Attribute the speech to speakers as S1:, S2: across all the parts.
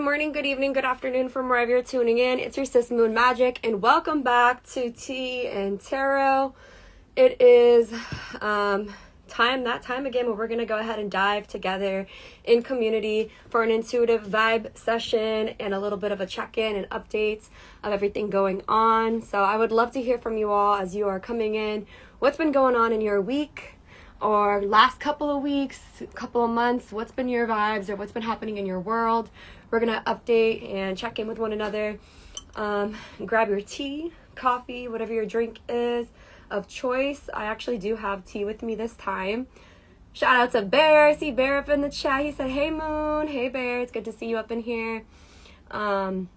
S1: morning, good evening, good afternoon from wherever you're tuning in. It's your sis Moon Magic, and welcome back to Tea and Tarot. It is that time again where we're going to go ahead and dive together in community for an intuitive vibe session and a little bit of a check-in and updates of everything going on. So I would love to hear from you all as you are coming in. What's been going on in your week or last couple of weeks, couple of months? What's been your vibes or what's been happening in your world? We're going to update and check in with one another. Grab your tea, coffee, whatever your drink is of choice. I actually do have tea with me this time. Shout out to Bear. I see Bear up in the chat. He said, hey Moon. Hey Bear. It's good to see you up in here. I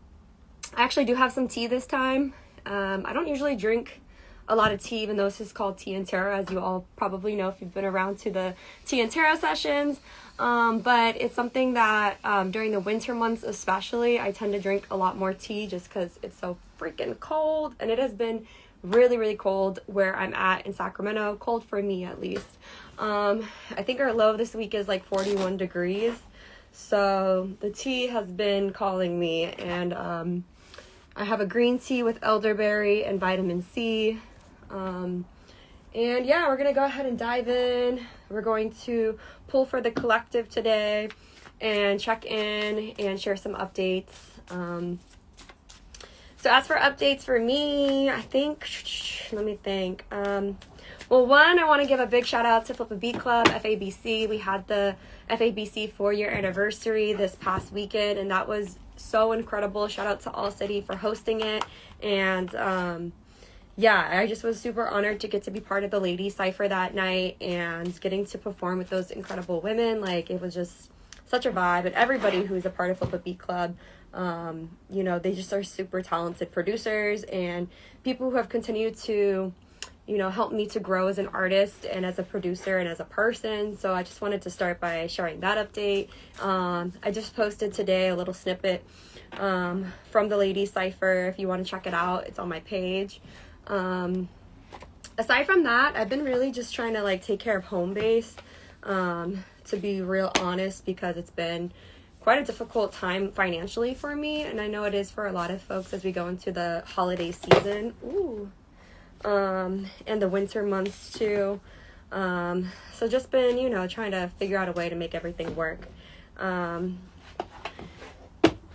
S1: actually do have some tea this time. I don't usually drink a lot of tea, even though this is called Tea and Tarot, as you all probably know if you've been around to the Tea and Tarot sessions. But it's something that during the winter months especially, I tend to drink a lot more tea just because it's so freaking cold. And it has been really, really cold where I'm at in Sacramento. Cold for me, at least. I think our low this week is like 41 degrees. So the tea has been calling me. And I have a green tea with elderberry and vitamin C. And yeah, we're going to go ahead and dive in. We're going to pull for the collective today and check in and share some updates. So as for updates for me, I think, let me think. Well, one, I want to give a big shout out to Flip a Beat Club, FABC. We had the FABC 4-year anniversary this past weekend, and that was so incredible. Shout out to All City for hosting it. And yeah, I just was super honored to get to be part of the Ladies Cypher that night and getting to perform with those incredible women. Like, it was just such a vibe. And everybody who is a part of Flip a Beat Club, you know, they just are super talented producers and people who have continued to, you know, help me to grow as an artist and as a producer and as a person. So I just wanted to start by sharing that update. I just posted today a little snippet from the Ladies Cypher. If you want to check it out, it's on my page. Aside from that, I've been really just trying to like take care of home base, to be real honest, because it's been quite a difficult time financially for me. And I know it is for a lot of folks as we go into the holiday season. And the winter months too. So just been, you know, trying to figure out a way to make everything work. And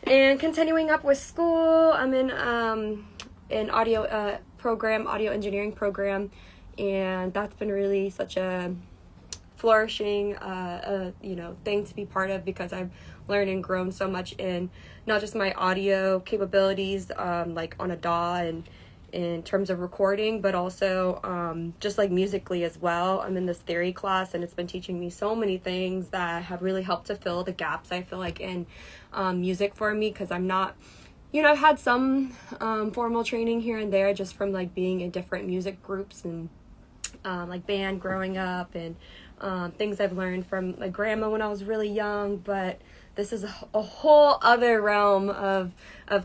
S1: continuing up with school, I'm in an audio engineering program, and that's been really such a flourishing you know, thing to be part of, because I've learned and grown so much in not just my audio capabilities, like on a DAW and in terms of recording, but also just like musically as well. I'm in this theory class, and it's been teaching me so many things that have really helped to fill the gaps, I feel like, in music for me, because I'm not, you know, I've had some formal training here and there just from like being in different music groups and like band growing up, and things I've learned from my grandma when I was really young. But this is a whole other realm of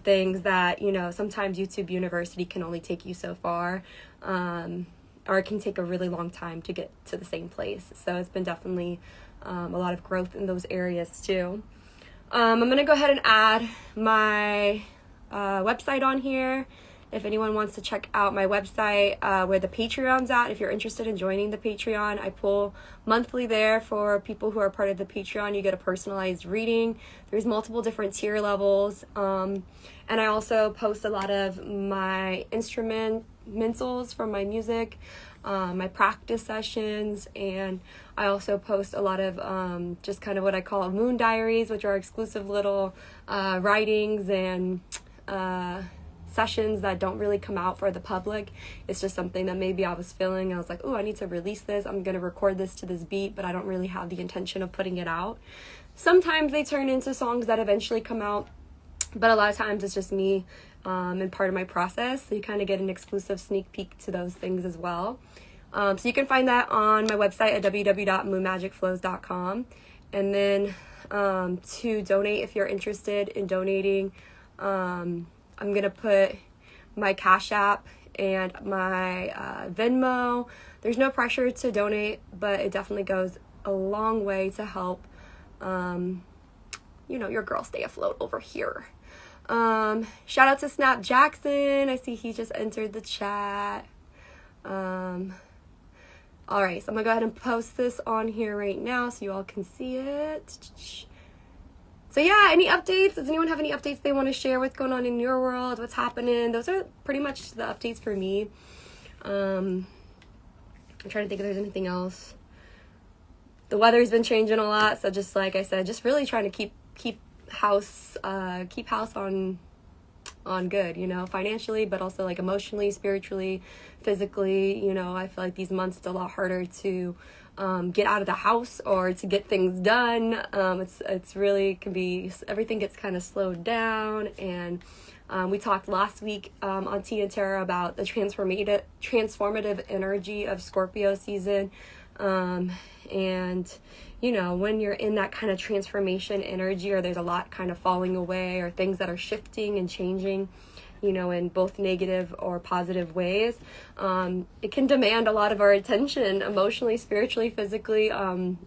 S1: things that, you know, sometimes YouTube University can only take you so far, or it can take a really long time to get to the same place. So it's been definitely a lot of growth in those areas too. I'm going to go ahead and add my website on here. If anyone wants to check out my website, where the Patreon's at, if you're interested in joining the Patreon, I pull monthly there for people who are part of the Patreon. You get a personalized reading. There's multiple different tier levels. And I also post a lot of my instrumentals from my music, my practice sessions, and I also post a lot of just kind of what I call moon diaries, which are exclusive little writings and sessions that don't really come out for the public. It's just something that maybe I was feeling. I was like, oh, I need to release this. I'm going to record this to this beat, but I don't really have the intention of putting it out. Sometimes they turn into songs that eventually come out, but a lot of times it's just me and part of my process. So you kind of get an exclusive sneak peek to those things as well. So you can find that on my website at www.moonmagicflows.com. And then to donate, if you're interested in donating, I'm going to put my Cash App and my Venmo. There's no pressure to donate, but it definitely goes a long way to help your girl stay afloat over here. Shout out to Snap Jackson. I see he just entered the chat. All right, so I'm gonna go ahead and post this on here right now so you all can see it. So yeah, any updates? Does anyone have any updates they want to share? What's going on in your world? What's happening? Those are pretty much the updates for me. I'm trying to think if there's anything else. The weather's been changing a lot, so just like I said, just really trying to keep house on good, financially, but also like emotionally, spiritually, physically. I feel like these months it's a lot harder to get out of the house or to get things done. It's really can be, everything gets kind of slowed down. And we talked last week on Tea and Tarot about the transformative energy of Scorpio season. And when you're in that kind of transformation energy, or there's a lot kind of falling away, or things that are shifting and changing, in both negative or positive ways, it can demand a lot of our attention emotionally, spiritually, physically. You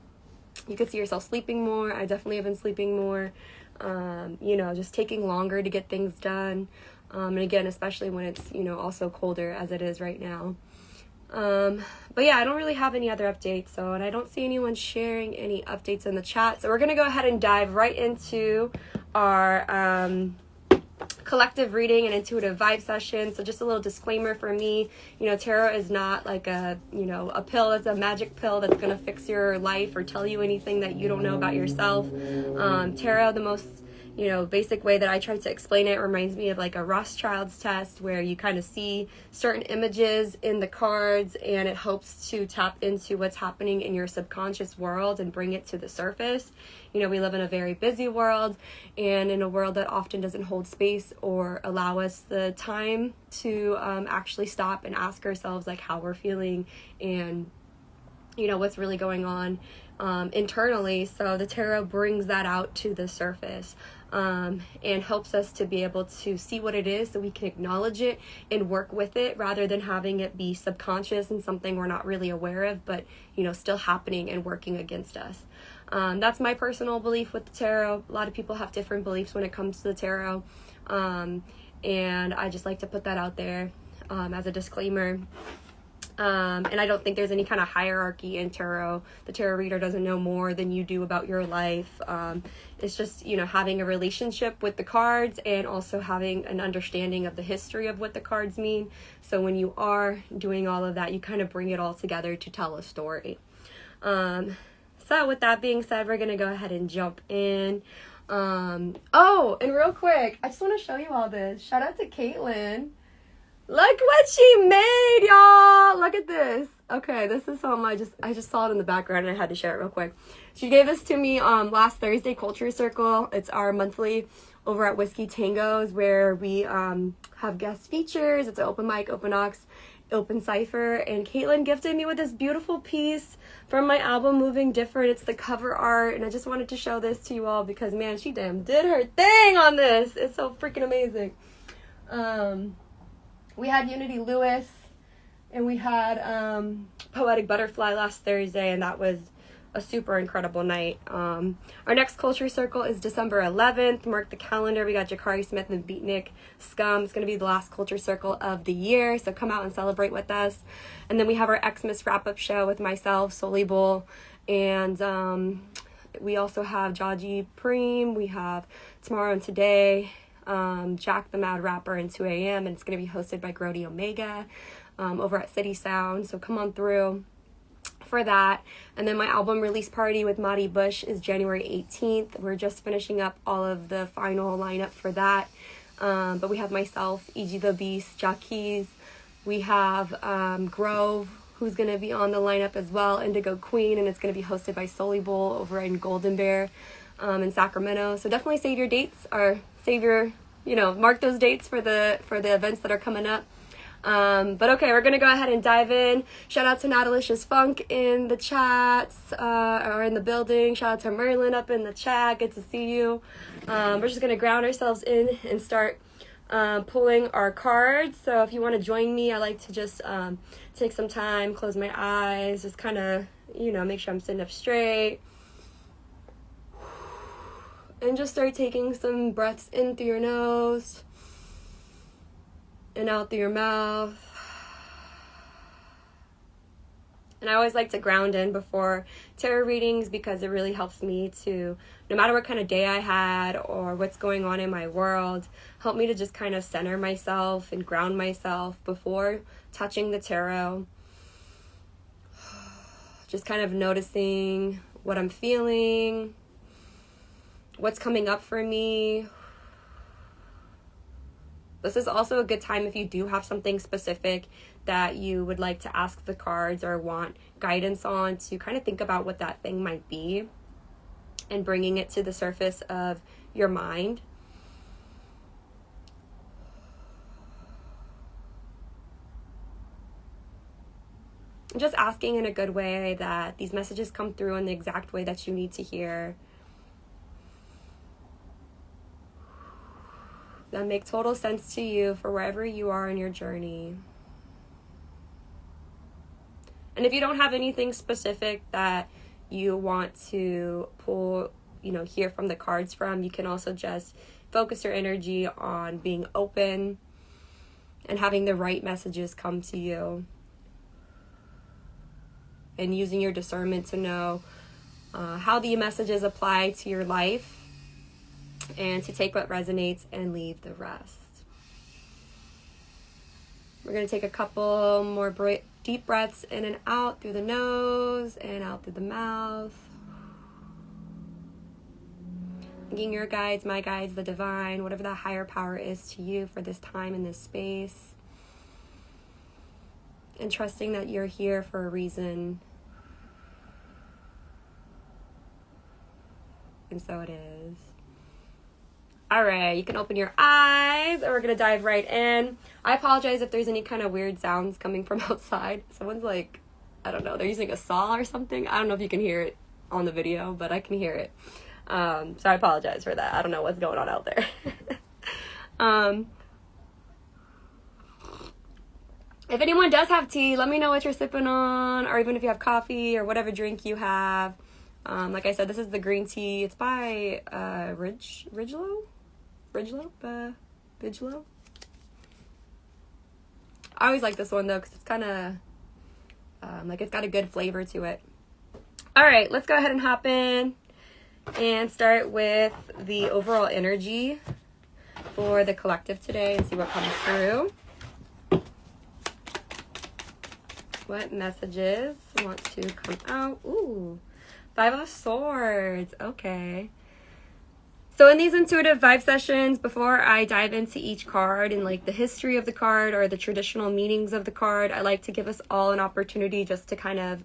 S1: could see yourself sleeping more. I definitely have been sleeping more, just taking longer to get things done. And again, especially when it's, also colder as it is right now. But yeah, I don't really have any other updates, and I don't see anyone sharing any updates in the chat. So we're going to go ahead and dive right into our, collective reading and intuitive vibe session. So just a little disclaimer for me, tarot is not like a pill that's a magic pill that's going to fix your life or tell you anything that you don't know about yourself. Tarot, the most basic way that I try to explain it, reminds me of like a Rothschild's test, where you kind of see certain images in the cards, and it helps to tap into what's happening in your subconscious world and bring it to the surface. We live in a very busy world, and in a world that often doesn't hold space or allow us the time to actually stop and ask ourselves like how we're feeling and what's really going on internally. So the tarot brings that out to the surface, and helps us to be able to see what it is so we can acknowledge it and work with it, rather than having it be subconscious and something we're not really aware of, but still happening and working against us. That's my personal belief with the tarot. A lot of people have different beliefs when it comes to the tarot, and I just like to put that out there as a disclaimer. And I don't think there's any kind of hierarchy in tarot. The tarot reader doesn't know more than you do about your life. It's just, having a relationship with the cards, and also having an understanding of the history of what the cards mean. So when you are doing all of that, you kind of bring it all together to tell a story. So with that being said, we're going to go ahead and jump in. Oh, and real quick, I just want to show you all this. Shout out to Caitlin. Look what she made, y'all. Look at this. Okay, this is something I just saw it in the background and I had to share it real quick. She gave this to me last Thursday, Culture Circle. It's our monthly over at Whiskey Tangos, where we have guest features. It's an open mic, open aux, open cipher, and Caitlin gifted me with this beautiful piece from my album Moving Different. It's the cover art, and I just wanted to show this to you all because, man, she damn did her thing on this. It's so freaking amazing. We had Unity Lewis, and we had Poetic Butterfly last Thursday, and that was a super incredible night. Our next Culture Circle is December 11th. Mark the calendar. We got Jakari Smith and Beatnik Scum. It's going to be the last Culture Circle of the year, so come out and celebrate with us. And then we have our Xmas wrap-up show with myself, Soli Bull, and we also have Jaji Preem. We have Tomorrow and Today, Jack the Mad Rapper, and 2 a.m. and it's going to be hosted by Grody Omega over at City Sound, so come on through for that. And then my album release party with Madi Bush is January 18th. We're just finishing up all of the final lineup for that, but we have myself, E.G. the Beast, Jackie's, we have Grove, who's going to be on the lineup as well, Indigo Queen, and it's going to be hosted by Soli Bull over in Golden Bear in Sacramento. So definitely save your dates, or mark those dates for the events that are coming up. But okay, we're gonna go ahead and dive in. Shout out to Natalicious Funk in the chats, or in the building. Shout out to Merlin up in the chat. Good to see you. We're just gonna ground ourselves in and start pulling our cards. So if you want to join me, I like to just take some time, close my eyes, just kind of make sure I'm sitting up straight. And just start taking some breaths in through your nose and out through your mouth. And I always like to ground in before tarot readings because it really helps me to, no matter what kind of day I had or what's going on in my world, help me to just kind of center myself and ground myself before touching the tarot. Just kind of noticing what I'm feeling, what's coming up for me. This is also a good time if you do have something specific that you would like to ask the cards or want guidance on, to kind of think about what that thing might be and bringing it to the surface of your mind. Just asking in a good way that these messages come through in the exact way that you need to hear. That make total sense to you for wherever you are in your journey. And if you don't have anything specific that you want to pull, hear from the cards from, you can also just focus your energy on being open and having the right messages come to you. And using your discernment to know how the messages apply to your life, and to take what resonates and leave the rest. We're going to take a couple more deep breaths in and out through the nose and out through the mouth. Thanking your guides, my guides, the divine, whatever the higher power is to you for this time and this space. And trusting that you're here for a reason. And so it is. All right, you can open your eyes and we're going to dive right in. I apologize if there's any kind of weird sounds coming from outside. Someone's like, I don't know, they're using a saw or something. I don't know if you can hear it on the video, but I can hear it. So I apologize for that. I don't know what's going on out there. If anyone does have tea, let me know what you're sipping on, or even if you have coffee or whatever drink you have. Like I said, this is the green tea. It's by Ridgelow. I always like this one though because it's kind of it's got a good flavor to it. All right, let's go ahead and hop in and start with the overall energy for the collective today and see what comes through. What messages want to come out? Ooh, 5 of Swords. Okay. So in these intuitive vibe sessions, before I dive into each card and the history of the card or the traditional meanings of the card, I like to give us all an opportunity just to kind of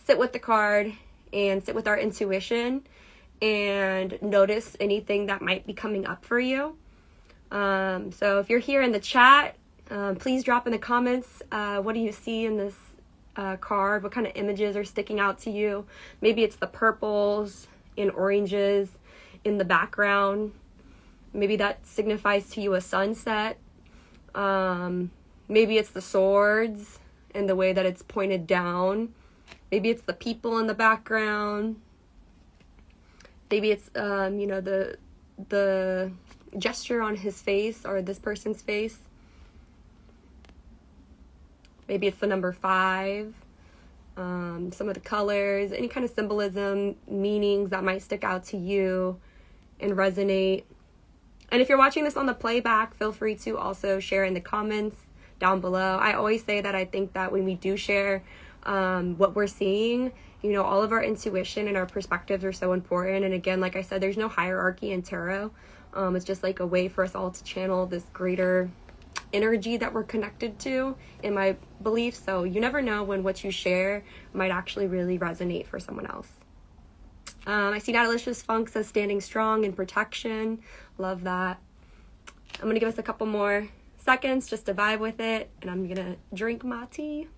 S1: sit with the card and sit with our intuition and notice anything that might be coming up for you. So if you're here in the chat, please drop in the comments, what do you see in this card? What kind of images are sticking out to you? Maybe it's the purples and oranges in the background. Maybe that signifies to you a sunset. Maybe it's the swords and the way that it's pointed down. Maybe it's the people in the background. Maybe it's the gesture on his face or this person's face. Maybe it's the number 5. Some of the colors, any kind of symbolism, meanings that might stick out to you and resonate. And if you're watching this on the playback, feel free to also share in the comments down below. I always say that I think that when we do share what we're seeing, all of our intuition and our perspectives are so important. And again, like I said, there's no hierarchy in tarot. It's just like a way for us all to channel this greater energy that we're connected to, in my belief. So you never know when what you share might actually really resonate for someone else. I see Natalicious Funk says standing strong in protection. Love that. I'm going to give us a couple more seconds just to vibe with it, and I'm going to drink my tea.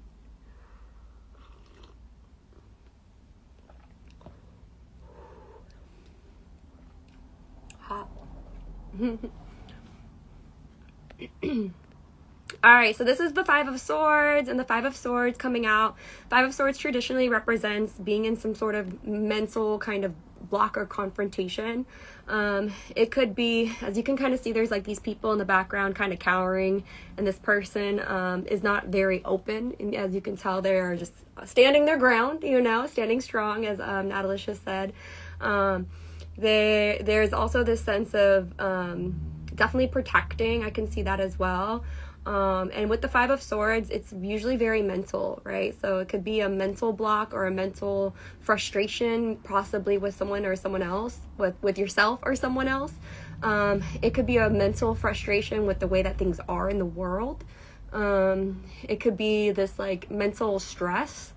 S1: Hot. All right, so this is the 5 of Swords, and the 5 of Swords coming out. 5 of Swords traditionally represents being in some sort of mental kind of block or confrontation. It could be, as you can kind of see, there's like these people in the background kind of cowering, and this person is not very open, and as you can tell, they're just standing their ground, standing strong, as Natalisha said. There's also this sense of definitely protecting. I can see that as well. And with the Five of Swords, it's usually very mental, right? So it could be a mental block or a mental frustration, possibly with someone or someone else, with yourself or someone else. It could be a mental frustration with the way that things are in the world. It could be this like mental stress.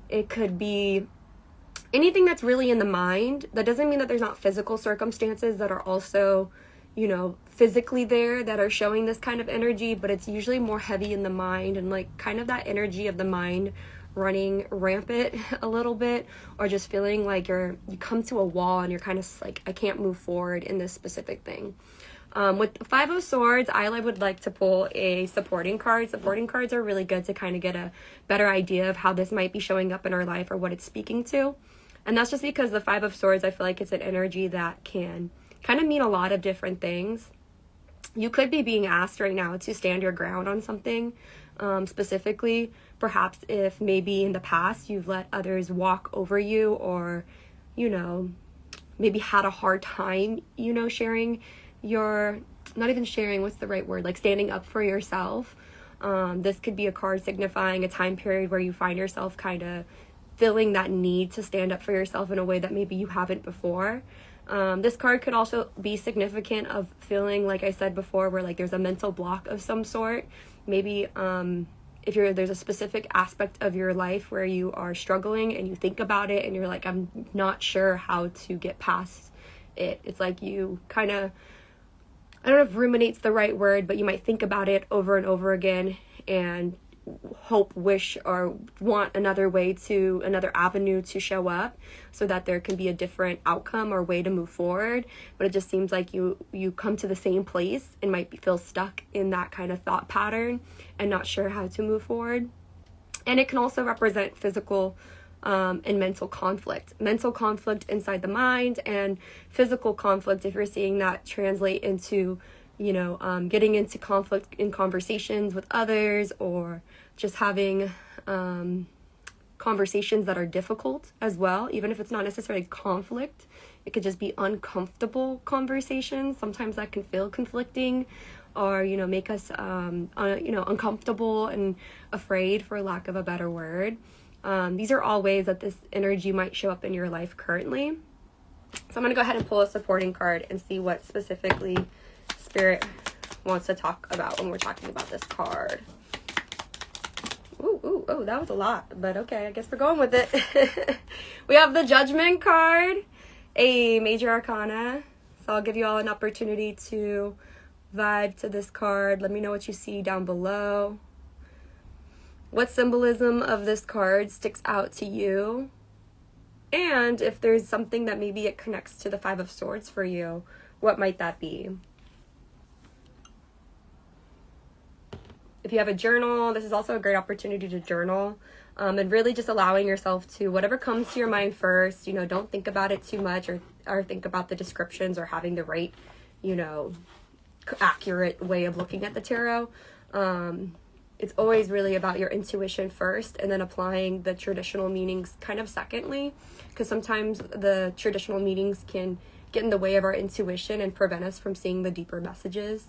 S1: It could be anything that's really in the mind. That doesn't mean that there's not physical circumstances that are also, physically there that are showing this kind of energy, but it's usually more heavy in the mind, and like kind of that energy of the mind running rampant a little bit, or just feeling like you come to a wall and you're kind of like, I can't move forward in this specific thing. With the Five of Swords, I would like to pull a supporting card. Supporting cards are really good to kind of get a better idea of how this might be showing up in our life or what it's speaking to. And that's just because the Five of Swords, I feel like it's an energy that can kind of mean a lot of different things. You could be being asked right now to stand your ground on something, specifically, perhaps if maybe in the past you've let others walk over you, or, maybe had a hard time, sharing not even sharing, what's the right word, like standing up for yourself. This could be a card signifying a time period where you find yourself kind of feeling that need to stand up for yourself in a way that maybe you haven't before. This card could also be significant of feeling, like I said before, where like there's a mental block of some sort. Maybe if there's a specific aspect of your life where you are struggling and you think about it and you're like, I'm not sure how to get past it. It's like you kind of, I don't know if ruminate's the right word, but you might think about it over and over again and hope, wish, or want another avenue to show up so that there can be a different outcome or way to move forward. But it just seems like you come to the same place and might feel stuck in that kind of thought pattern and not sure how to move forward. And it can also represent physical and mental conflict inside the mind, and physical conflict, if you're seeing that translate into getting into conflict in conversations with others, or just having conversations that are difficult as well. Even if it's not necessarily conflict, it could just be uncomfortable conversations. Sometimes that can feel conflicting, or make us uncomfortable and afraid, for lack of a better word. These are all ways that this energy might show up in your life currently. So I'm going to go ahead and pull a supporting card and see what specifically Spirit wants to talk about when we're talking about this card. Oh, that was a lot, but okay, I guess we're going with it. We have the Judgment card, a major arcana. So I'll give you all an opportunity to vibe to this card. Let me know what you see down below. What symbolism of this card sticks out to you? And if there's something that maybe it connects to the Five of Swords for you, what might that be? If you have a journal, this is also a great opportunity to journal, and really just allowing yourself to, whatever comes to your mind first, don't think about it too much, or think about the descriptions or having the right, accurate way of looking at the tarot. It's always really about your intuition first, and then applying the traditional meanings kind of secondly, because sometimes the traditional meanings can get in the way of our intuition and prevent us from seeing the deeper messages.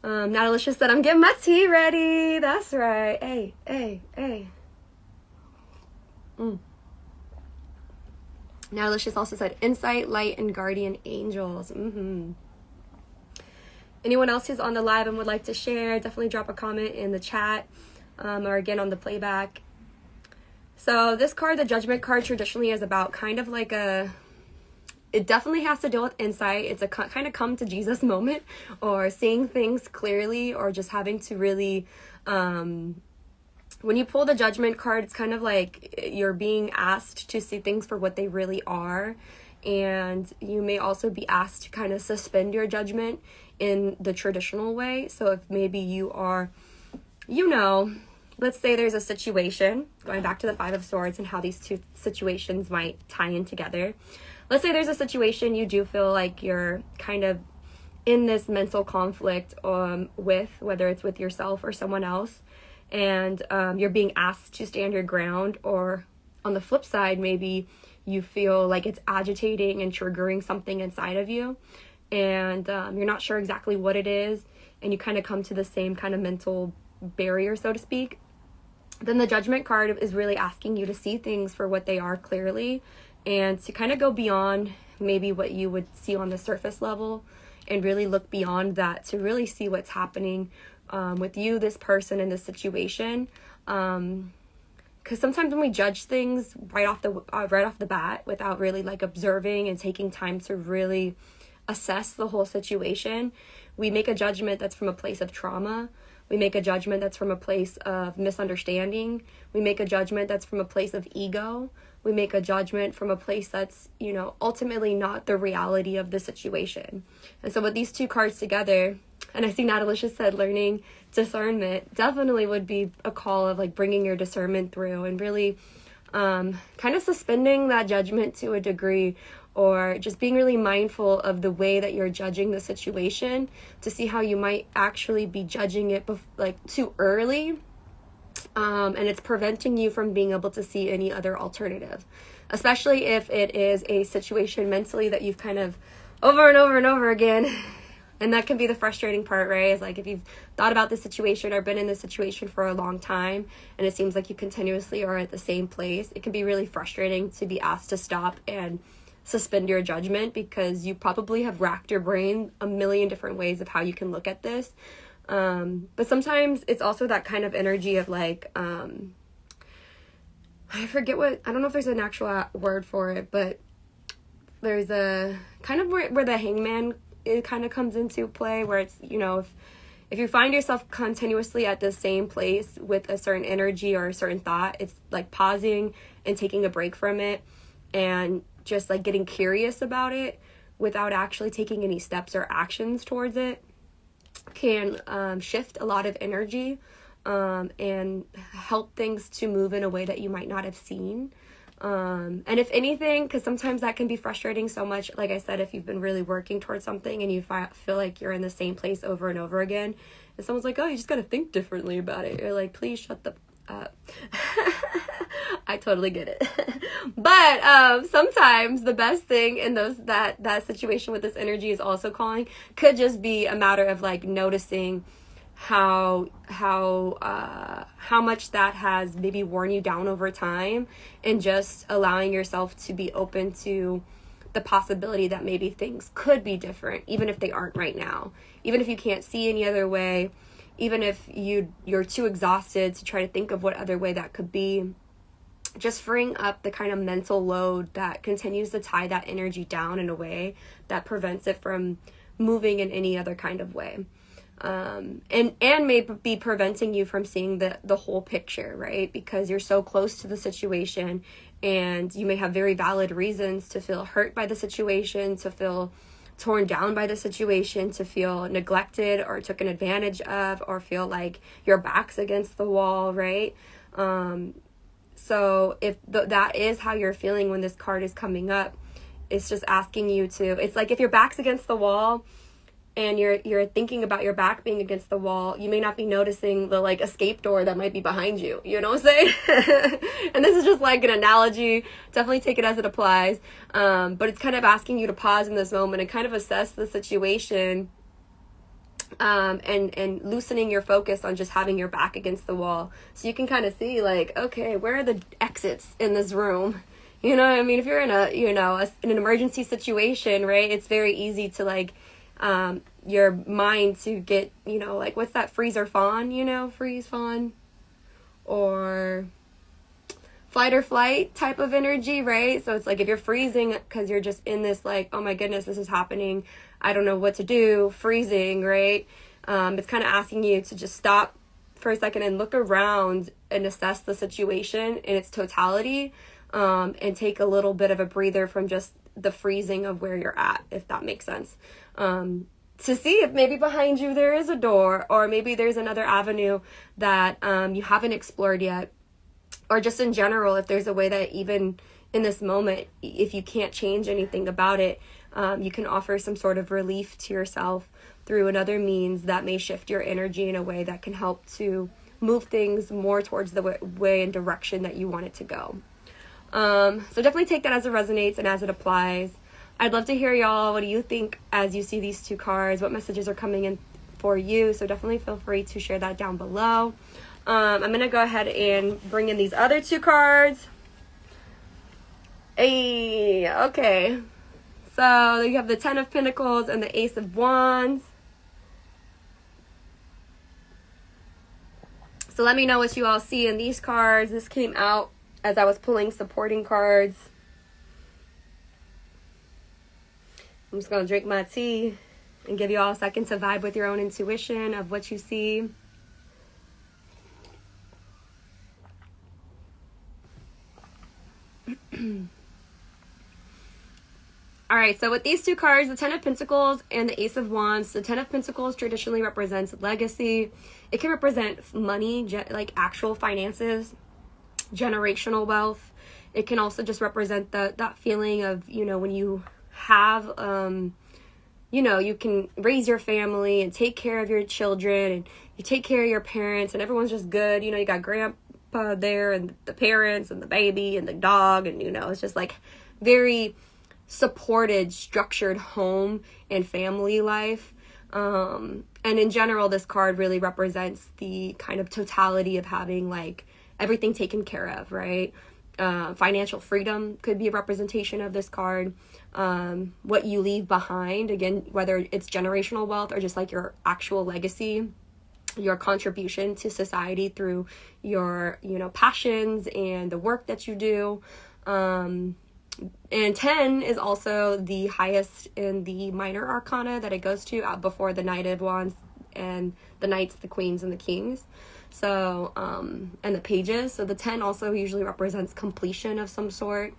S1: Natalisha said, I'm getting my tea ready. That's right. Hey. Natalisha also said, insight, light, and guardian angels. Anyone else who's on the live and would like to share, definitely drop a comment in the chat, or again on the playback. So this card, the Judgment card, traditionally is about kind of like it definitely has to deal with insight. It's a kind of come to Jesus moment, or seeing things clearly, or just having to really, when you pull the Judgment card, it's kind of like you're being asked to see things for what they really are. And you may also be asked to kind of suspend your judgment in the traditional way. So if maybe you are, let's say there's a situation, going back to the Five of Swords and how these two situations might tie in together. Let's say there's a situation you do feel like you're kind of in this mental conflict with, whether it's with yourself or someone else, and you're being asked to stand your ground, or on the flip side, maybe you feel like it's agitating and triggering something inside of you, and you're not sure exactly what it is, and you kind of come to the same kind of mental barrier, so to speak. Then the Judgment card is really asking you to see things for what they are clearly, and to kind of go beyond maybe what you would see on the surface level, and really look beyond that to really see what's happening with you, this person, and this situation. Because sometimes when we judge things right off the bat without really like observing and taking time to really assess the whole situation, we make a judgment that's from a place of trauma. We make a judgment that's from a place of misunderstanding. We make a judgment that's from a place of ego. We make a judgment from a place that's, ultimately not the reality of the situation. And so with these two cards together, and I see Natalisha said learning discernment definitely would be a call of like bringing your discernment through and really kind of suspending that judgment to a degree, or just being really mindful of the way that you're judging the situation to see how you might actually be judging it too early. And it's preventing you from being able to see any other alternative, especially if it is a situation mentally that you've kind of over and over and over again. And that can be the frustrating part, right? Is like if you've thought about this situation or been in this situation for a long time and it seems like you continuously are at the same place, it can be really frustrating to be asked to stop and suspend your judgment, because you probably have racked your brain a million different ways of how you can look at this. But sometimes it's also that kind of energy of like, I don't know if there's an actual word for it, but there's a kind of where the hangman, it kind of comes into play, where it's, if you find yourself continuously at the same place with a certain energy or a certain thought, it's like pausing and taking a break from it and just like getting curious about it without actually taking any steps or actions towards it can shift a lot of energy and help things to move in a way that you might not have seen. And if anything, because sometimes that can be frustrating so much, like I said, if you've been really working towards something and you feel like you're in the same place over and over again, and someone's like, oh, you just got to think differently about it. You're like, please shut the up. I totally get it. But sometimes the best thing in that situation with this energy is also calling could just be a matter of like noticing how much that has maybe worn you down over time, and just allowing yourself to be open to the possibility that maybe things could be different, even if they aren't right now, even if you can't see any other way, even if you're too exhausted to try to think of what other way that could be. Just freeing up the kind of mental load that continues to tie that energy down in a way that prevents it from moving in any other kind of way. And may be preventing you from seeing the whole picture, right? Because you're so close to the situation, and you may have very valid reasons to feel hurt by the situation, to feel torn down by the situation, to feel neglected or taken advantage of, or feel like your back's against the wall, right? So if that is how you're feeling when this card is coming up, it's just asking you to, it's like if your back's against the wall and you're thinking about your back being against the wall, you may not be noticing the like escape door that might be behind you. You know what I'm saying? And this is just like an analogy. Definitely take it as it applies. But it's kind of asking you to pause in this moment and kind of assess the situation, and loosening your focus on just having your back against the wall, so you can kind of see like, okay, where are the exits in this room? You know what I mean? If you're in in an emergency situation, right, it's very easy to like your mind to get, like, what's that, freeze or fawn, freeze, fawn, or fight or flight type of energy, right? So it's like if you're freezing because you're just in this like, oh my goodness, this is happening, I don't know what to do, freezing, right? It's kind of asking you to just stop for a second and look around and assess the situation in its totality, and take a little bit of a breather from just the freezing of where you're at, if that makes sense. to see if maybe behind you there is a door, or maybe there's another avenue that you haven't explored yet, or just in general, if there's a way that even in this moment, if you can't change anything about it, you can offer some sort of relief to yourself through another means that may shift your energy in a way that can help to move things more towards the way and direction that you want it to go. So definitely take that as it resonates and as it applies. I'd love to hear y'all. What do you think as you see these two cards? What messages are coming in for you? So definitely feel free to share that down below. I'm going to go ahead and bring in these other two cards. Hey, okay. So you have the Ten of Pentacles and the Ace of Wands. So let me know what you all see in these cards. This came out as I was pulling supporting cards. I'm just going to drink my tea and give you all a second to vibe with your own intuition of what you see. All right, so with these two cards, the Ten of Pentacles and the Ace of Wands, the Ten of Pentacles traditionally represents legacy. It can represent money, like actual finances, generational wealth. It can also just represent that feeling of, you know, when you have, you know, you can raise your family and take care of your children, and you take care of your parents, and everyone's just good. You know, you got grandpa there and the parents and the baby and the dog, and, you know, it's just like very supported, structured home and family life. And in general, this card really represents the kind of totality of having like everything taken care of, right? Financial freedom could be a representation of this card. What you leave behind, again, whether it's generational wealth or just like your actual legacy, your contribution to society through your, you know, passions and the work that you do. And 10 is also the highest in the minor arcana that it goes to, out before the Knight of Wands and the Knights, the Queens, and the Kings. So, and the Pages. So the 10 also usually represents completion of some sort.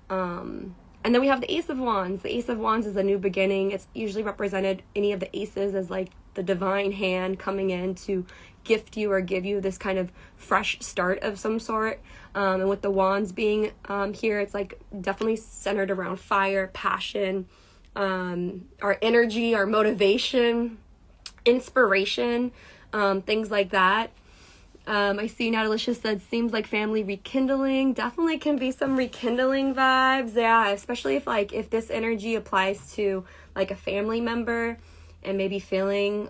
S1: And then we have the Ace of Wands. The Ace of Wands is a new beginning. It's usually represented, any of the aces, as like the divine hand coming in to gift you or give you this kind of fresh start of some sort. And with the wands being here, it's like definitely centered around fire, passion, our energy, our motivation, inspiration, things like that. I see Natalicious said, seems like family rekindling. Definitely can be some rekindling vibes. Yeah, especially if this energy applies to like a family member and maybe feeling,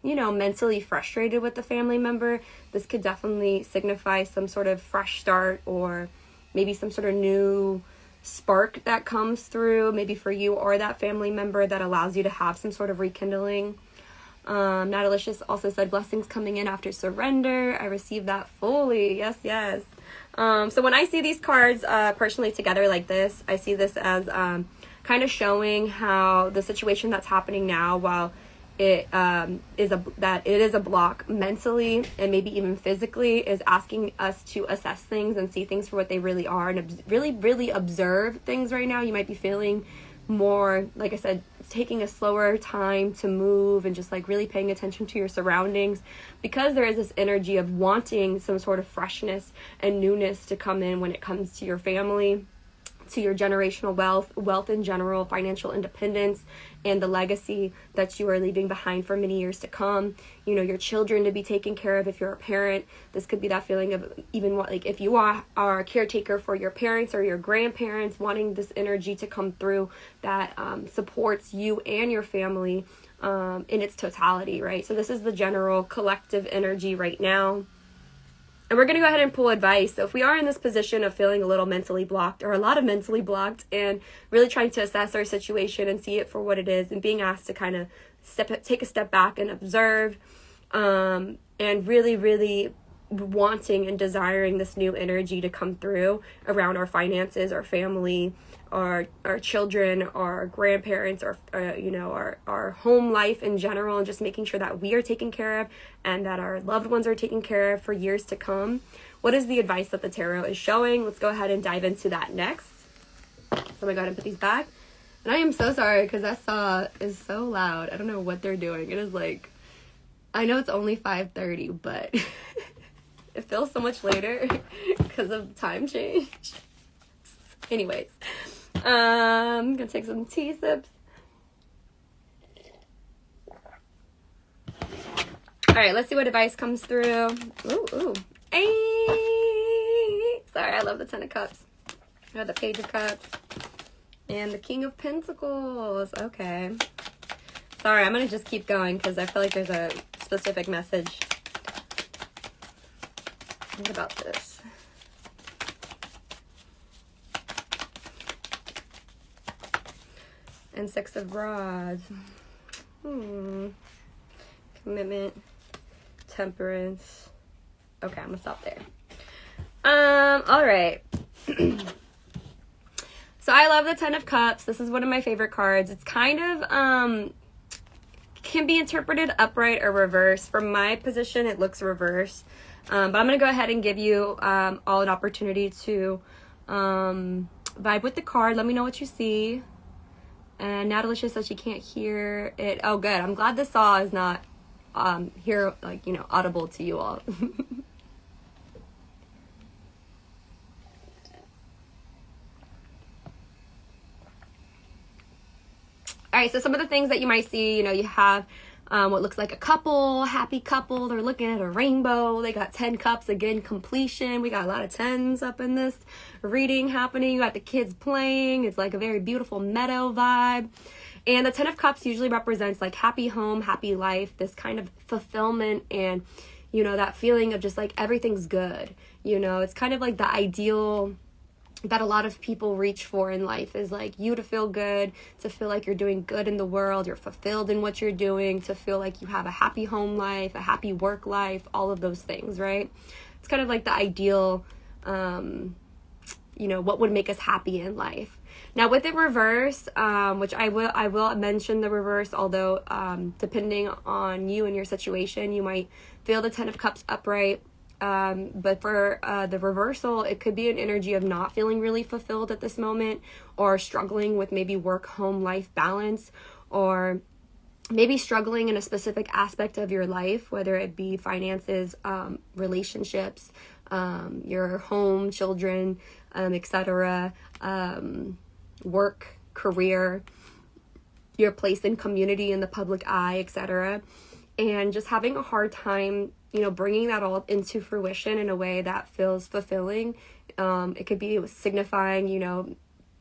S1: you know, mentally frustrated with the family member. This could definitely signify some sort of fresh start, or maybe some sort of new spark that comes through, maybe for you or that family member, that allows you to have some sort of rekindling. Natalicious also said, blessings coming in after surrender. I received that fully. Yes, yes. So when I see these cards personally together like this, I see this as kind of showing how the situation that's happening now, while it is a block mentally and maybe even physically, is asking us to assess things and see things for what they really are, and really observe things right now. You might be feeling more, like I said, taking a slower time to move and just like really paying attention to your surroundings, because there is this energy of wanting some sort of freshness and newness to come in when it comes to your family, to your generational wealth in general, financial independence, and the legacy that you are leaving behind for many years to come. You know, your children to be taken care of if you're a parent. This could be that feeling of even what, like if you are a caretaker for your parents or your grandparents, wanting this energy to come through that supports you and your family in its totality, right? So this is the general collective energy right now. And we're going to go ahead and pull advice. So if we are in this position of feeling a little mentally blocked, or a lot of mentally blocked, and really trying to assess our situation and see it for what it is, and being asked to kind of take a step back and observe, and really wanting and desiring this new energy to come through around our finances, our family, our children, our grandparents, or you know, our home life in general, and just making sure that we are taken care of and that our loved ones are taken care of for years to come. What is the advice that the tarot is showing? Let's go ahead and dive into that next. So I'm gonna go ahead and put these back. And I am so sorry because that saw is so loud. I don't know what they're doing. It is like, I know it's only 5:30, but it feels so much later because of time change. Anyways, I'm gonna take some tea sips. All right, let's see what advice comes through. Ooh. Hey! Sorry, I love the Ten of Cups. I have the Page of Cups. And the King of Pentacles. Okay. Sorry, I'm going to just keep going because I feel like there's a specific message. What about this? And Six of Rods. Commitment. Temperance. Okay, I'm going to stop there. All right. So I love the Ten of Cups. This is one of my favorite cards. It's kind of, can be interpreted upright or reverse. From my position, it looks reverse. But I'm going to go ahead and give you all an opportunity to vibe with the card. Let me know what you see. And Natalicious says she can't hear it. Oh, good. I'm glad the saw is not here, like, you know, audible to you all. All right, so some of the things that you might see, you know, you have what looks like a couple, happy couple. They're looking at a rainbow. They got 10 cups, again, completion. We got a lot of 10s up in this reading happening. You got the kids playing. It's like a very beautiful meadow vibe. And the 10 of Cups usually represents like happy home, happy life, this kind of fulfillment and, you know, that feeling of just like everything's good. You know, it's kind of like the ideal that a lot of people reach for in life is like you to feel good, to feel like you're doing good in the world, you're fulfilled in what you're doing, to feel like you have a happy home life, a happy work life, all of those things, right? It's kind of like the ideal, you know, what would make us happy in life. Now with the reverse, which I will mention the reverse, although depending on you and your situation, you might feel the 10 of Cups upright. But for the reversal, it could be an energy of not feeling really fulfilled at this moment, or struggling with maybe work-home life balance, or maybe struggling in a specific aspect of your life, whether it be finances, relationships, your home, children, etc., work, career, your place in community, in the public eye, etc., and just having a hard time, you know, bringing that all into fruition in a way that feels fulfilling. It could be signifying, you know,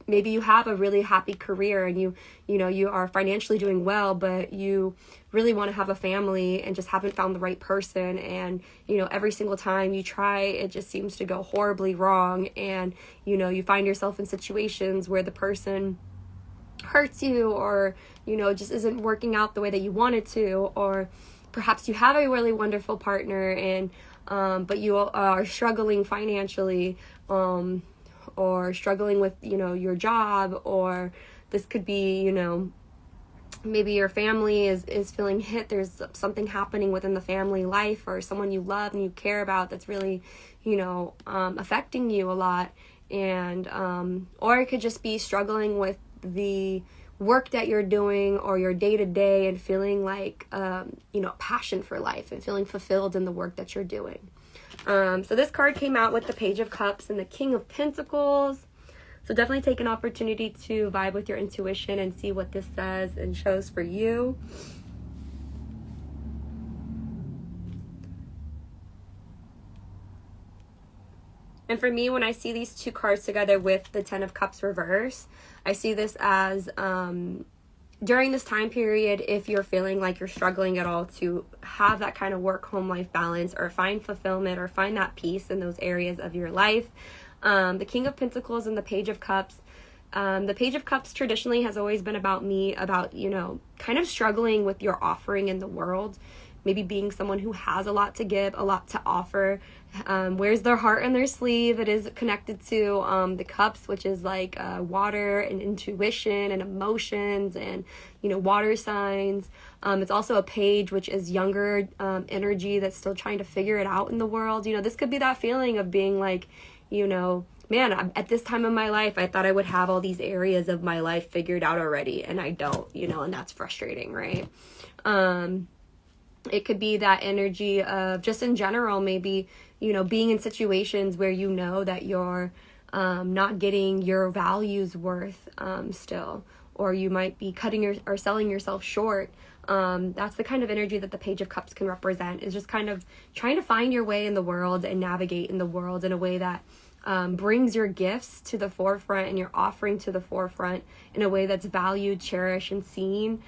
S1: maybe you have a really happy career and you know, you are financially doing well, but you really want to have a family and just haven't found the right person. And, you know, every single time you try, it just seems to go horribly wrong. And, you know, you find yourself in situations where the person hurts you, or, you know, just isn't working out the way that you wanted to, or perhaps you have a really wonderful partner and but you are struggling financially, or struggling with, you know, your job, or this could be, you know, maybe your family is feeling hit. There's something happening within the family life, or someone you love and you care about that's really, you know, affecting you a lot. And or it could just be struggling with the work that you're doing, or your day-to-day, and feeling like you know, passion for life and feeling fulfilled in the work that you're doing. So this card came out with the Page of Cups and the King of Pentacles. So definitely take an opportunity to vibe with your intuition and see what this says and shows for you. And for me, when I see these two cards together with the 10 of Cups reverse, I see this as during this time period, if you're feeling like you're struggling at all to have that kind of work-home life balance, or find fulfillment, or find that peace in those areas of your life. The King of Pentacles and the Page of Cups. The Page of Cups traditionally has always been about you know, kind of struggling with your offering in the world. Maybe being someone who has a lot to give, a lot to offer, wears their heart on their sleeve. It is connected to the cups, which is like water and intuition and emotions and, you know, water signs. It's also a page, which is younger energy that's still trying to figure it out in the world. You know, this could be that feeling of being like, you know, man, at this time of my life, I thought I would have all these areas of my life figured out already, and I don't, you know, and that's frustrating, right? It could be that energy of just in general, maybe, you know, being in situations where you know that you're not getting your values worth still, or you might be cutting or selling yourself short. That's the kind of energy that the Page of Cups can represent, is just kind of trying to find your way in the world and navigate in the world in a way that brings your gifts to the forefront and your offering to the forefront in a way that's valued, cherished, and seen.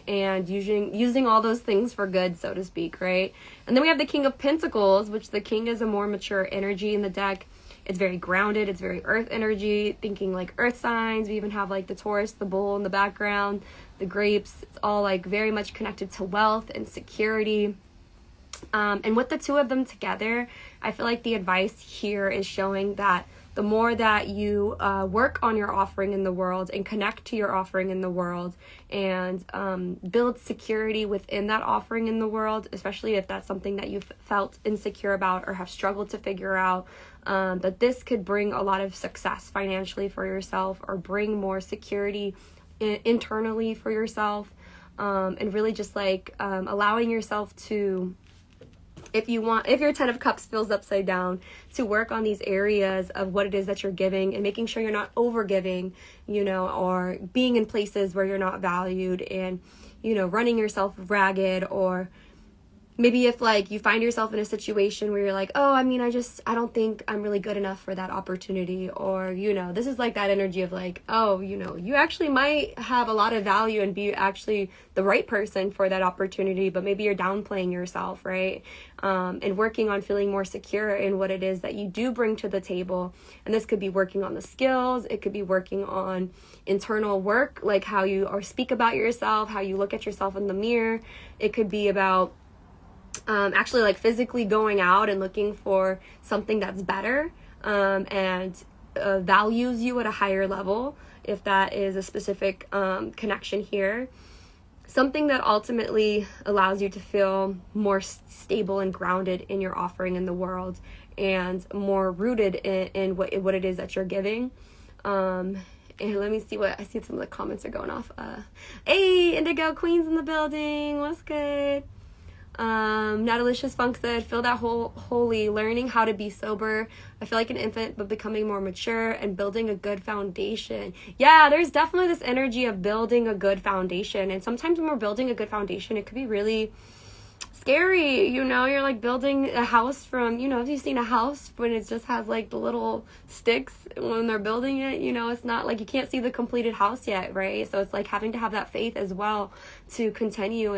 S1: And using all those things for good, so to speak, right? And then we have the King of Pentacles, which the King is a more mature energy in the deck. It's very grounded. It's very earth energy, thinking like earth signs. We even have like the Taurus, the bull in the background, the grapes. It's all like very much connected to wealth and security. And with the two of them together, I feel like the advice here is showing that the more that you work on your offering in the world and connect to your offering in the world and build security within that offering in the world, especially if that's something that you've felt insecure about or have struggled to figure out, that this could bring a lot of success financially for yourself, or bring more security internally for yourself, and really just like allowing yourself to, if your 10 of Cups feels upside down, to work on these areas of what it is that you're giving and making sure you're not over giving, you know, or being in places where you're not valued and, you know, running yourself ragged. Or maybe if like you find yourself in a situation where you're like, oh, I mean, I don't think I'm really good enough for that opportunity. Or, you know, this is like that energy of like, oh, you know, you actually might have a lot of value and be actually the right person for that opportunity, but maybe you're downplaying yourself, right? And working on feeling more secure in what it is that you do bring to the table. And this could be working on the skills. It could be working on internal work, like how you speak about yourself, how you look at yourself in the mirror. It could be about actually like physically going out and looking for something that's better and values you at a higher level, if that is a specific connection here. Something that ultimately allows you to feel more stable and grounded in your offering in the world, and more rooted in what it is that you're giving. And let me see what I see. Some of the comments are going off. Hey, Indigo Queen's in the building. What's good? Natalicious Funk said, feel that holy, learning how to be sober. I feel like an infant, but becoming more mature and building a good foundation. Yeah, there's definitely this energy of building a good foundation. And sometimes when we're building a good foundation, it could be really scary. You know, you're like building a house from, you know, have you seen a house when it just has like the little sticks when they're building it? You know, it's not like you can't see the completed house yet, right? So it's like having to have that faith as well to continue.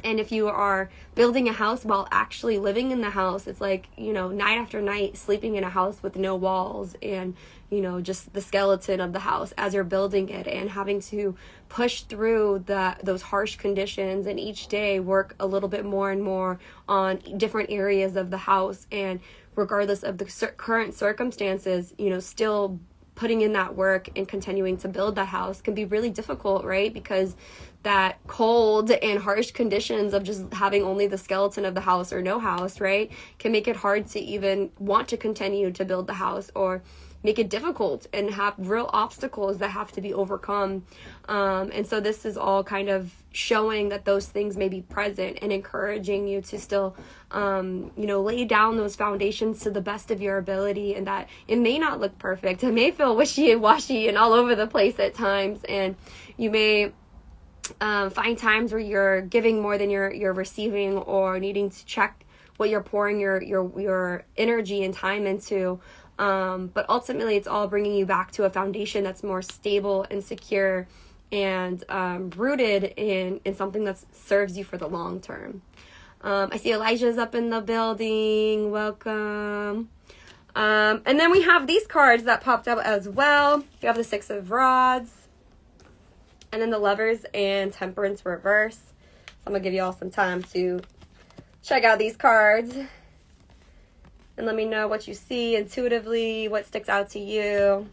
S1: And if you are building a house while actually living in the house, it's like, you know, night after night sleeping in a house with no walls and, you know, just the skeleton of the house as you're building it, and having to push through those harsh conditions, and each day work a little bit more and more on different areas of the house. And regardless of the current circumstances, you know, still putting in that work and continuing to build the house can be really difficult, right? Because that cold and harsh conditions of just having only the skeleton of the house or no house, right, can make it hard to even want to continue to build the house, or make it difficult and have real obstacles that have to be overcome. And so this is all kind of showing that those things may be present and encouraging you to still, you know, lay down those foundations to the best of your ability, and that it may not look perfect. It may feel wishy-washy and all over the place at times, and you may find times where you're giving more than you're receiving, or needing to check what you're pouring your energy and time into. But ultimately, it's all bringing you back to a foundation that's more stable and secure, and rooted in something that serves you for the long term. I see Elijah's up in the building. Welcome. And then we have these cards that popped up as well. We have the Six of Rods, and then the Lovers and Temperance reverse. So I'm going to give you all some time to check out these cards and let me know what you see intuitively, what sticks out to you.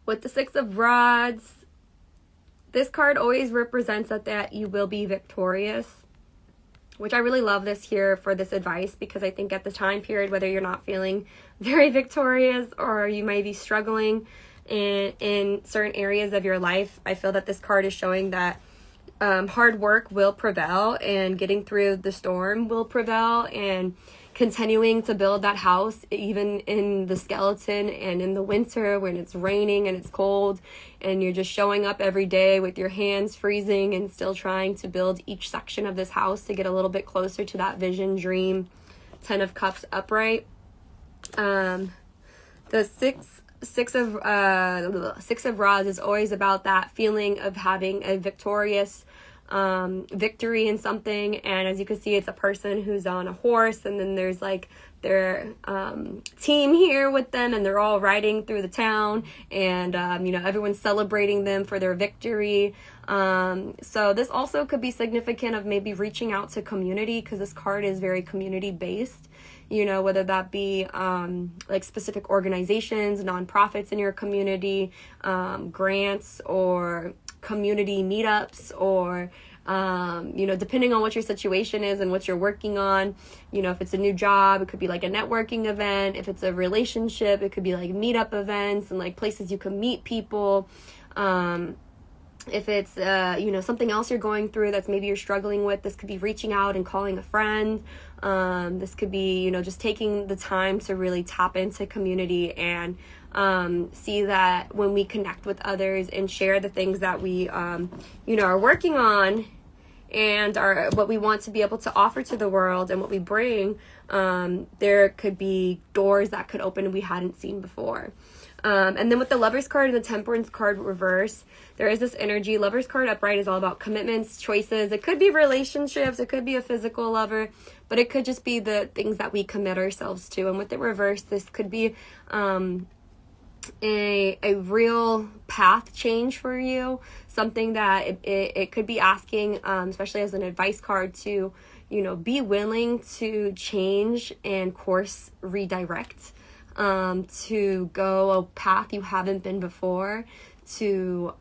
S1: With the Six of Rods, this card always represents that you will be victorious, which I really love this here for this advice, because I think at the time period, whether you're not feeling very victorious or you might be struggling in certain areas of your life, I feel that this card is showing that hard work will prevail, and getting through the storm will prevail, and continuing to build that house even in the skeleton and in the winter when it's raining and it's cold and you're just showing up every day with your hands freezing and still trying to build each section of this house to get a little bit closer to that vision, dream. 10 of Cups upright. The Six of Rods is always about that feeling of having a victorious victory in something, and as you can see, it's a person who's on a horse, and then there's like their team here with them, and they're all riding through the town, and everyone's celebrating them for their victory. So this also could be significant of maybe reaching out to community, because this card is very community based, whether that be like specific organizations, nonprofits in your community, grants, or community meetups, or depending on what your situation is and what you're working on. If it's a new job, it could be like a networking event. If it's a relationship, it could be like meetup events and like places you can meet people. If it's something else you're going through that's maybe you're struggling with, this could be reaching out and calling a friend. This could be just taking the time to really tap into community and see that when we connect with others and share the things that we are working on and are what we want to be able to offer to the world and what we bring, there could be doors that could open we hadn't seen before. And then with the Lovers card and the Temperance card reverse, there is this energy. Lovers card upright is all about commitments, choices. It could be relationships, it could be a physical lover, but it could just be the things that we commit ourselves to. And with the reverse, this could be a real path change for you, something that it could be asking, especially as an advice card, to be willing to change and course redirect, to go a path you haven't been before, to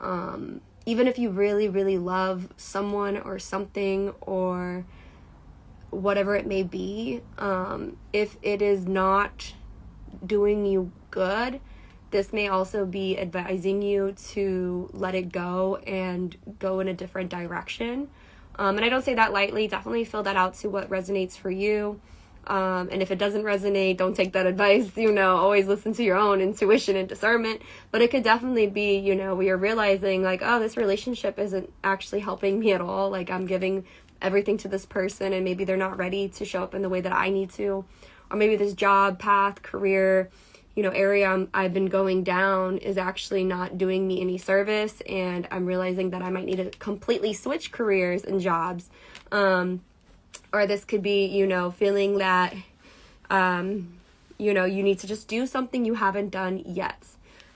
S1: even if you really, really love someone or something or whatever it may be, if it is not doing you good, this may also be advising you to let it go and go in a different direction. And I don't say that lightly. Definitely fill that out to what resonates for you. And if it doesn't resonate, don't take that advice. Always listen to your own intuition and discernment. But it could definitely be, we are realizing like, oh, this relationship isn't actually helping me at all. Like, I'm giving everything to this person and maybe they're not ready to show up in the way that I need to. Or maybe this job, path, career, area I've been going down is actually not doing me any service, and I'm realizing that I might need to completely switch careers and jobs. Or this could be, feeling that, you need to just do something you haven't done yet.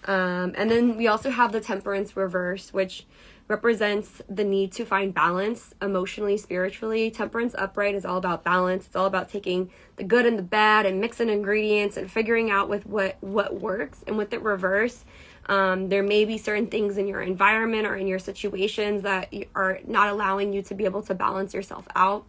S1: And then we also have the Temperance reverse, which represents the need to find balance emotionally, spiritually. Temperance upright is all about balance. It's all about taking the good and the bad and mixing ingredients and figuring out with what works. And with it reverse, there may be certain things in your environment or in your situations that are not allowing you to be able to balance yourself out.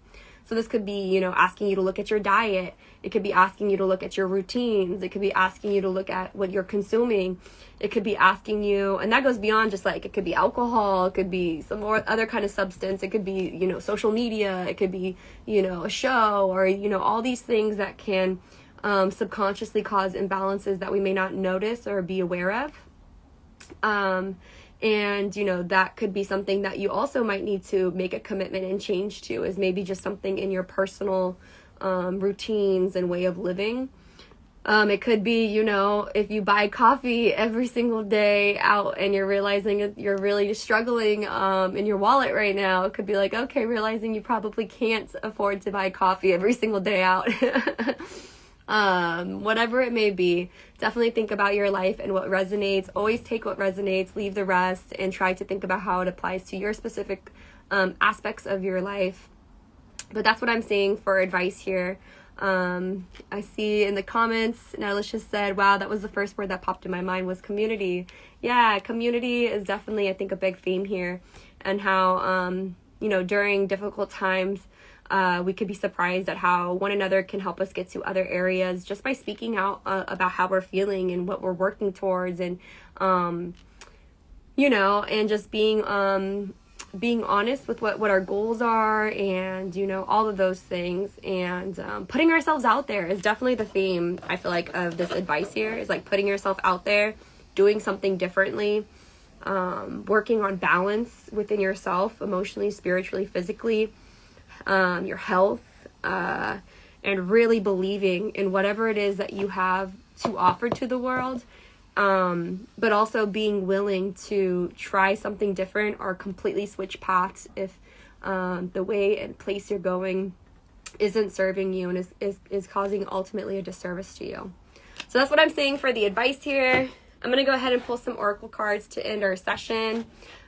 S1: So this could be, asking you to look at your diet. It could be asking you to look at your routines. It could be asking you to look at what you're consuming. It could be asking you, and that goes beyond just like, it could be alcohol. It could be some more other kind of substance. It could be, social media. It could be, a show, or, all these things that can subconsciously cause imbalances that we may not notice or be aware of. And, that could be something that you also might need to make a commitment and change to, is maybe just something in your personal routines and way of living. It could be, if you buy coffee every single day out and you're realizing that you're really struggling in your wallet right now, it could be like, okay, realizing you probably can't afford to buy coffee every single day out. Whatever it may be, definitely think about your life and what resonates. Always take what resonates, leave the rest, and try to think about how it applies to your specific aspects of your life. But that's what I'm seeing for advice here. I see in the comments, Alicia said, wow, that was the first word that popped in my mind was community. Yeah, community is definitely, I think, a big theme here, and how, during difficult times, we could be surprised at how one another can help us get to other areas just by speaking out about how we're feeling and what we're working towards, and, and just being honest with what our goals are, and, all of those things, and putting ourselves out there is definitely the theme, I feel like, of this advice here, is like putting yourself out there, doing something differently, working on balance within yourself, emotionally, spiritually, physically, your health, and really believing in whatever it is that you have to offer to the world, but also being willing to try something different or completely switch paths if the way and place you're going isn't serving you and is causing ultimately a disservice to you. So that's what I'm saying for the advice here. I'm going to go ahead and pull some oracle cards to end our session.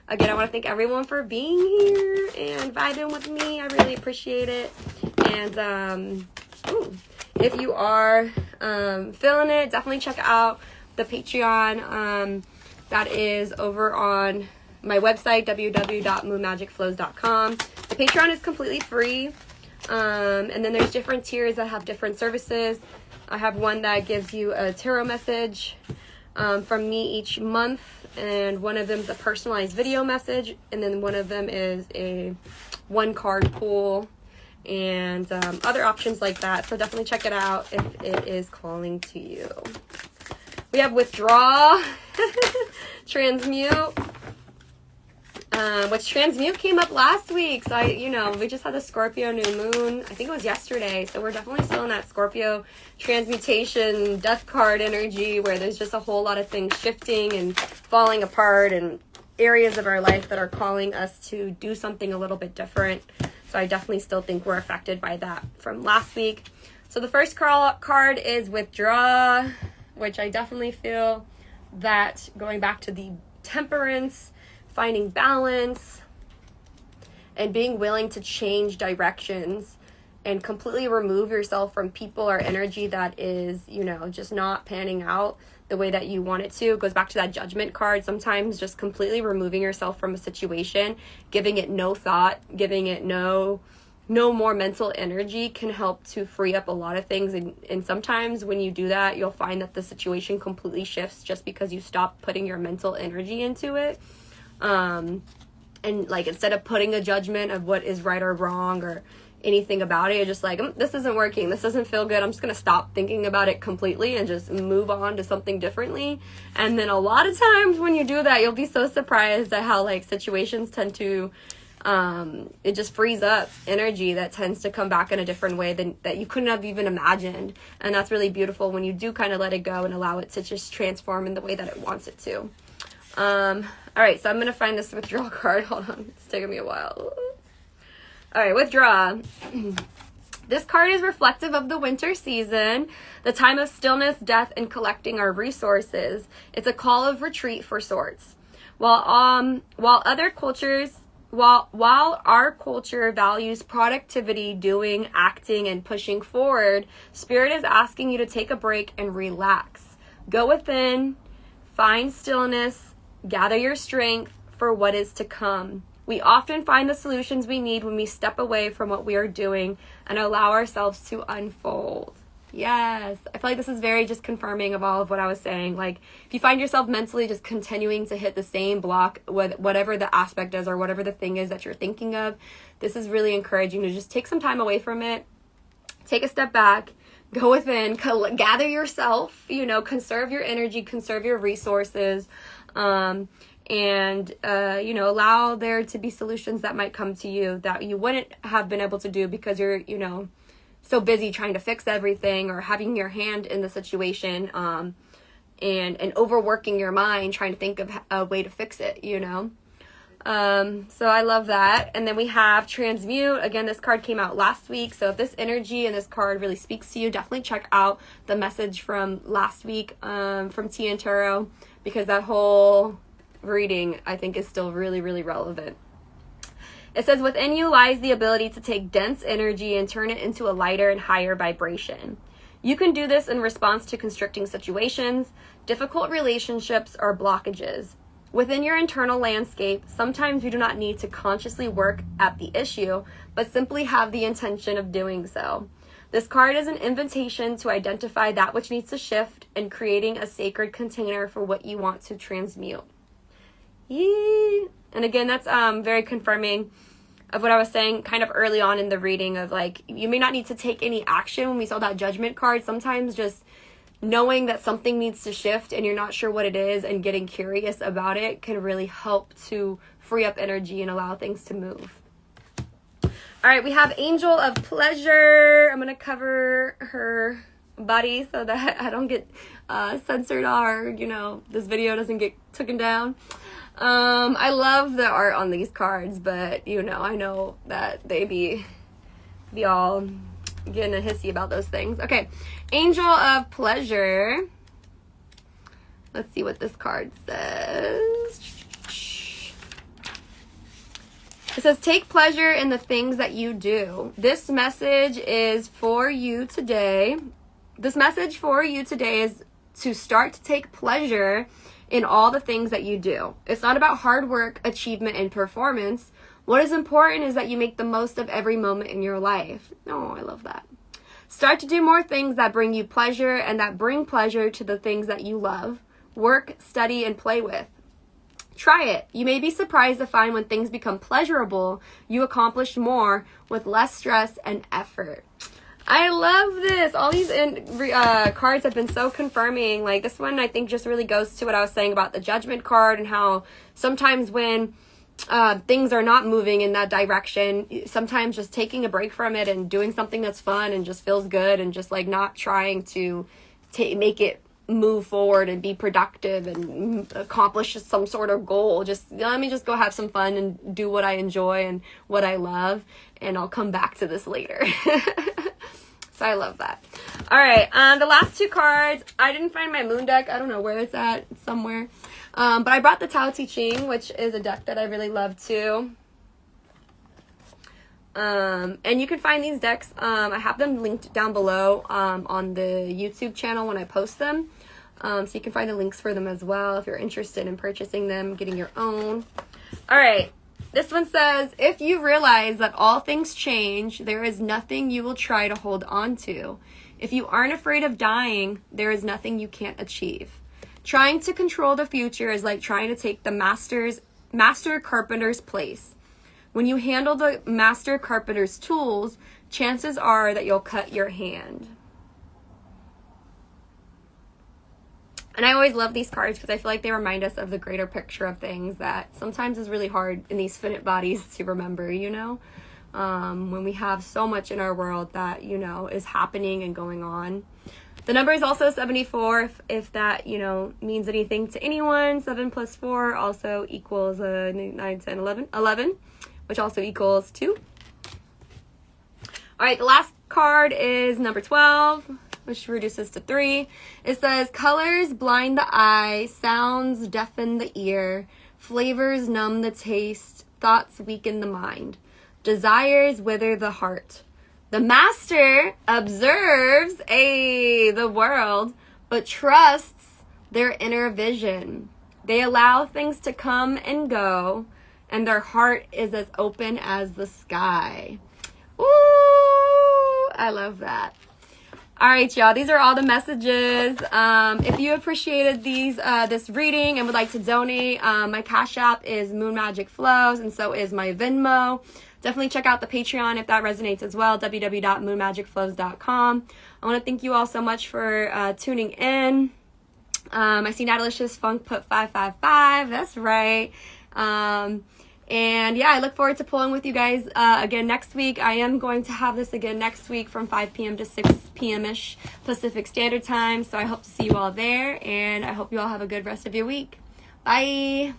S1: Again, I want to thank everyone for being here and vibing with me. I really appreciate it. And if you are feeling it, definitely check out the Patreon. That is over on my website, www.moonmagicflows.com. The Patreon is completely free. And then there's different tiers that have different services. I have one that gives you a tarot message from me each month, and one of them is a personalized video message, and then one of them is a one card pull, and other options like that. So definitely check it out if it is calling to you. We have withdraw, transmute, which transmute came up last week. So we just had the Scorpio new moon. I think it was yesterday. So we're definitely still in that Scorpio transmutation death card energy, where there's just a whole lot of things shifting and falling apart, and areas of our life that are calling us to do something a little bit different. So I definitely still think we're affected by that from last week. So the first card is withdraw, which I definitely feel that going back to the temperance, finding balance, and being willing to change directions and completely remove yourself from people or energy that is, just not panning out the way that you want it to. It goes back to that judgment card. Sometimes just completely removing yourself from a situation, giving it no thought, giving it no more mental energy can help to free up a lot of things. And sometimes when you do that, you'll find that the situation completely shifts just because you stop putting your mental energy into it. And like, instead of putting a judgment of what is right or wrong or anything about it, you're just like, this isn't working, this doesn't feel good, I'm just gonna stop thinking about it completely and just move on to something differently. And then a lot of times when you do that, you'll be so surprised at how like situations tend to it just frees up energy that tends to come back in a different way than that you couldn't have even imagined. And that's really beautiful when you do kind of let it go and allow it to just transform in the way that it wants it to. All right, so I'm going to find this withdrawal card. Hold on, it's taking me a while. All right, withdraw. This card is reflective of the winter season, the time of stillness, death, and collecting our resources. It's a call of retreat for sorts. While our culture values productivity, doing, acting, and pushing forward, Spirit is asking you to take a break and relax. Go within, find stillness, gather your strength for what is to come. We often find the solutions we need when we step away from what we are doing and allow ourselves to unfold. Yes, I feel like this is very just confirming of all of what I was saying. Like, if you find yourself mentally just continuing to hit the same block with whatever the aspect is or whatever the thing is that you're thinking of, this is really encouraging to just take some time away from it, take a step back, go within, gather yourself, conserve your energy, conserve your resources, and allow there to be solutions that might come to you that you wouldn't have been able to do because you're, so busy trying to fix everything or having your hand in the situation, and overworking your mind trying to think of a way to fix it, So I love that. And then we have transmute. Again, this card came out last week. So if this energy and this card really speaks to you, definitely check out the message from last week, from Tia and Tarot, because that whole reading I think is still really, really relevant. It says, within you lies the ability to take dense energy and turn it into a lighter and higher vibration. You can do this in response to constricting situations, difficult relationships, or blockages. Within your internal landscape, sometimes you do not need to consciously work at the issue, but simply have the intention of doing so. This card is an invitation to identify that which needs to shift and creating a sacred container for what you want to transmute. Yee. And again, that's very confirming of what I was saying kind of early on in the reading of like, you may not need to take any action. When we saw that Judgment card, sometimes just knowing that something needs to shift and you're not sure what it is and getting curious about it can really help to free up energy and allow things to move. All right, we have Angel of Pleasure. I'm going to cover her body so that I don't get censored or, you know, this video doesn't get taken down. I love the art on these cards, but, you know, I know that they be all getting a hissy about those things. Okay, Angel of Pleasure. Let's see what this card says. It says, take pleasure in the things that you do. This message is for you today. This message for you today is to start to take pleasure in all the things that you do. It's not about hard work, achievement, and performance. What is important is that you make the most of every moment in your life. Oh, I love that. Start to do more things that bring you pleasure and that bring pleasure to the things that you love. Work, study, and play with. Try it. You may be surprised to find when things become pleasurable, you accomplish more with less stress and effort. I love this. All these cards have been so confirming. Like this one, I think just really goes to what I was saying about the Judgment card and how sometimes when things are not moving in that direction, sometimes just taking a break from it and doing something that's fun and just feels good and just like not trying to make it move forward and be productive and accomplish some sort of goal. Just let me just go have some fun and do what I enjoy and what I love, and I'll come back to this later. So I love that. All right, the last two cards, I didn't find my moon deck. I don't know where it's at. It's somewhere. But I brought the Tao Te Ching, which is a deck that I really love too. And you can find these decks. I have them linked down below on the YouTube channel when I post them. So you can find the links for them as well if you're interested in purchasing them, getting your own. All right. This one says, if you realize that all things change, there is nothing you will try to hold on to. If you aren't afraid of dying, there is nothing you can't achieve. Trying to control the future is like trying to take the master carpenter's place. When you handle the master carpenter's tools, chances are that you'll cut your hand. And I always love these cards because I feel like they remind us of the greater picture of things that sometimes is really hard in these finite bodies to remember, you know? When we have so much in our world that, you know, is happening and going on. The number is also 74 if that, you know, means anything to anyone. 7 plus 4 also equals 9, 10, 11, which also equals 2. All right, the last card is number 12, which reduces to 3. It says, colors blind the eye, sounds deafen the ear, flavors numb the taste, thoughts weaken the mind, desires wither the heart. The master observes the world, but trusts their inner vision. They allow things to come and go, and their heart is as open as the sky. Ooh, I love that. All right, y'all, these are all the messages. If you appreciated this reading and would like to donate, my Cash App is Moon Magic Flows, and so is my Venmo. Definitely check out the Patreon if that resonates as well, www.moonmagicflows.com. I want to thank you all so much for tuning in. I see Natalicious Funk put 555. That's right. And yeah, I look forward to pulling with you guys again next week. I am going to have this again next week from 5 p.m. to 6 p.m.-ish Pacific Standard Time. So I hope to see you all there, and I hope you all have a good rest of your week. Bye.